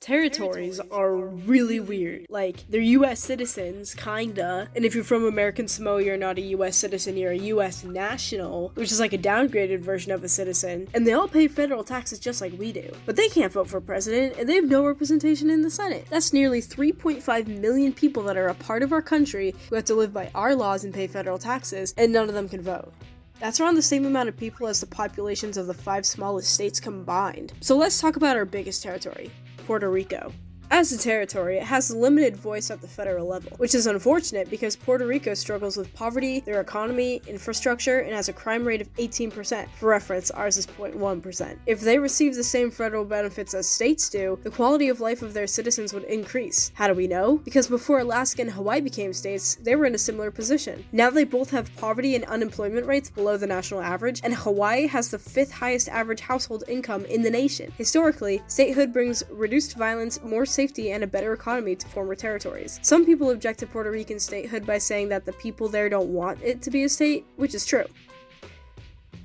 Territories are really weird. Like, they're US citizens, kinda. And if you're from American Samoa, you're not a US citizen, you're a US national, which is like a downgraded version of a citizen. And they all pay federal taxes just like we do. But they can't vote for president, and they have no representation in the Senate. That's nearly 3.5 million people that are a part of our country who have to live by our laws and pay federal taxes, and none of them can vote. That's around the same amount of people as the populations of the 5 smallest states combined. So let's talk about our biggest territory, Puerto Rico. As a territory, it has a limited voice at the federal level, which is unfortunate because Puerto Rico struggles with poverty, their economy, infrastructure, and has a crime rate of 18%. For reference, ours is 0.1%. If they receive the same federal benefits as states do, the quality of life of their citizens would increase. How do we know? Because before Alaska and Hawaii became states, they were in a similar position. Now they both have poverty and unemployment rates below the national average, and Hawaii has the 5th highest average household income in the nation. Historically, statehood brings reduced violence, more safety, and a better economy to former territories. Some people object to Puerto Rican statehood by saying that the people there don't want it to be a state, which is true.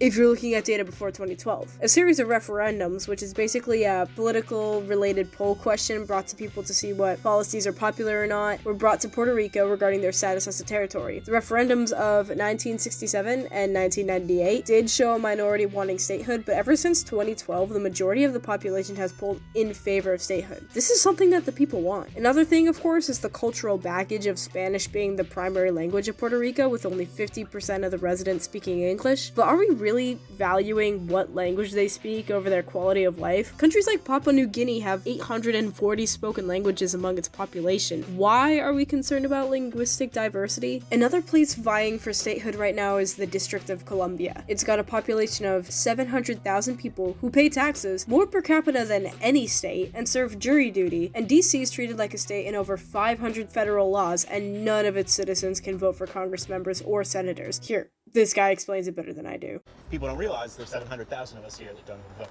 If you're looking at data before 2012. A series of referendums, which is basically a political-related poll question brought to people to see what policies are popular or not, were brought to Puerto Rico regarding their status as a territory. The referendums of 1967 and 1998 did show a minority wanting statehood, but ever since 2012, the majority of the population has polled in favor of statehood. This is something that the people want. Another thing, of course, is the cultural baggage of Spanish being the primary language of Puerto Rico, with only 50% of the residents speaking English. But are we really valuing what language they speak over their quality of life? Countries like Papua New Guinea have 840 spoken languages among its population. Why are we concerned about linguistic diversity? Another place vying for statehood right now is the District of Columbia. It's got a population of 700,000 people who pay taxes, more per capita than any state, and serve jury duty, and DC is treated like a state in over 500 federal laws, and none of its citizens can vote for Congress members or senators. Here, this guy explains it better than I do. People don't realize there's 700,000 of us here that don't even vote.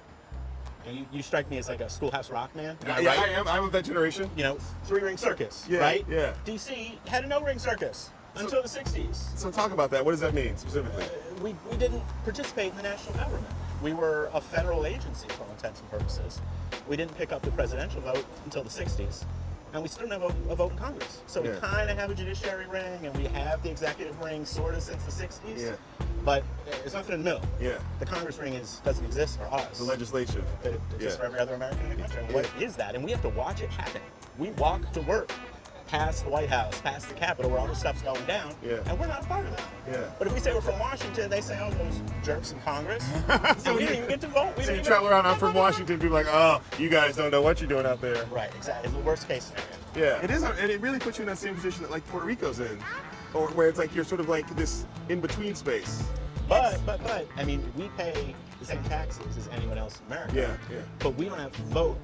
And you strike me as like a Schoolhouse Rock man. Yeah, right? I am. I'm of that generation. You know, 3-ring circus, Yeah, right? yeah. DC had a no-ring circus until the 60s. So talk about that. What does that mean specifically? We didn't participate in the national government. We were a federal agency for all intents and purposes. We didn't pick up the presidential vote until the 60s. And we still don't have a vote in Congress. So we kind of have a judiciary ring, and we have the executive ring sort of since the 60s. Yeah. But there's nothing in the middle. Yeah. The Congress ring doesn't exist for us. The legislature. It exists for every other American in the country. And what is that? And we have to watch it happen. We walk to work past the White House, past the Capitol, where all this stuff's going down, and we're not a part of that. Yeah. But if we say we're from Washington, they say, oh, those jerks in Congress. So we don't even get to vote. So you travel around, I'm from Washington, people are like, oh, you guys don't know what you're doing out there. Right, exactly. It's the worst case scenario. Yeah, it is, and it really puts you in that same position that like Puerto Rico's in, or where it's like you're sort of like this in-between space. But, I mean, we pay the same taxes as anyone else in America. Yeah. But we don't have to vote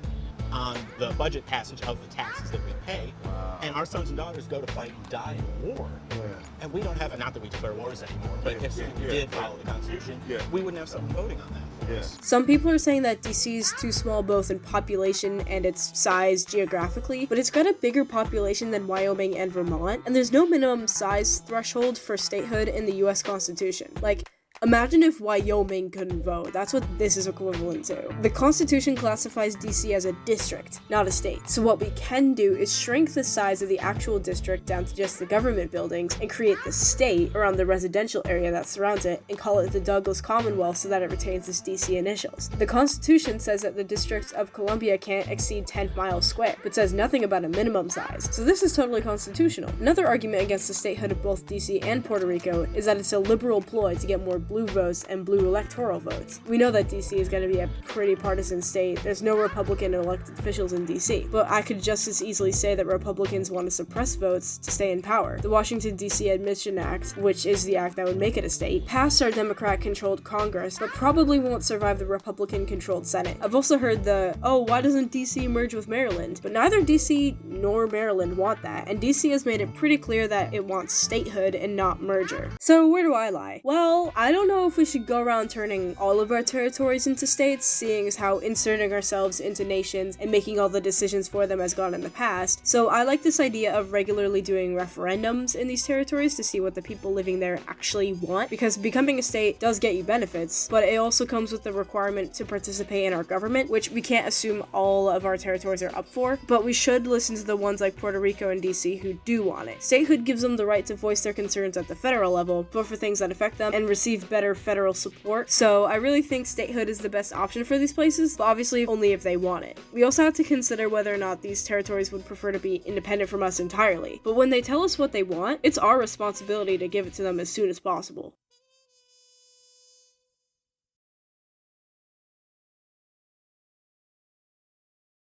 on the budget passage of the taxes that we pay. Wow. And our sons and daughters go to fight and die in war. Yeah. And we don't have, not that we declare wars anymore, but if we did follow the Constitution, we wouldn't have someone voting on that. Yes. Some people are saying that DC is too small both in population and its size geographically, but it's got a bigger population than Wyoming and Vermont, and there's no minimum size threshold for statehood in the US Constitution. Like, imagine if Wyoming couldn't vote. That's what this is equivalent to. The Constitution classifies DC as a district, not a state. So what we can do is shrink the size of the actual district down to just the government buildings and create the state around the residential area that surrounds it and call it the Douglas Commonwealth so that it retains its DC initials. The Constitution says that the District of Columbia can't exceed 10 miles square, but says nothing about a minimum size. So this is totally constitutional. Another argument against the statehood of both DC and Puerto Rico is that it's a liberal ploy to get more blue votes and blue electoral votes. We know that DC is going to be a pretty partisan state. There's no Republican elected officials in DC, but I could just as easily say that Republicans want to suppress votes to stay in power. The Washington DC Admission Act, which is the act that would make it a state, passed our Democrat-controlled Congress, but probably won't survive the Republican-controlled Senate. I've also heard why doesn't DC merge with Maryland? But neither DC nor Maryland want that, and DC has made it pretty clear that it wants statehood and not merger. So where do I lie? Well, I don't don't know if we should go around turning all of our territories into states, seeing as how inserting ourselves into nations and making all the decisions for them has gone in the past. So I like this idea of regularly doing referendums in these territories to see what the people living there actually want, because becoming a state does get you benefits, but it also comes with the requirement to participate in our government, which we can't assume all of our territories are up for, but we should listen to the ones like Puerto Rico and DC who do want it. Statehood gives them the right to voice their concerns at the federal level, vote for things that affect them, and receive better federal support. So I really think statehood is the best option for these places, but obviously only if they want it. We also have to consider whether or not these territories would prefer to be independent from us entirely, but when they tell us what they want, it's our responsibility to give it to them as soon as possible.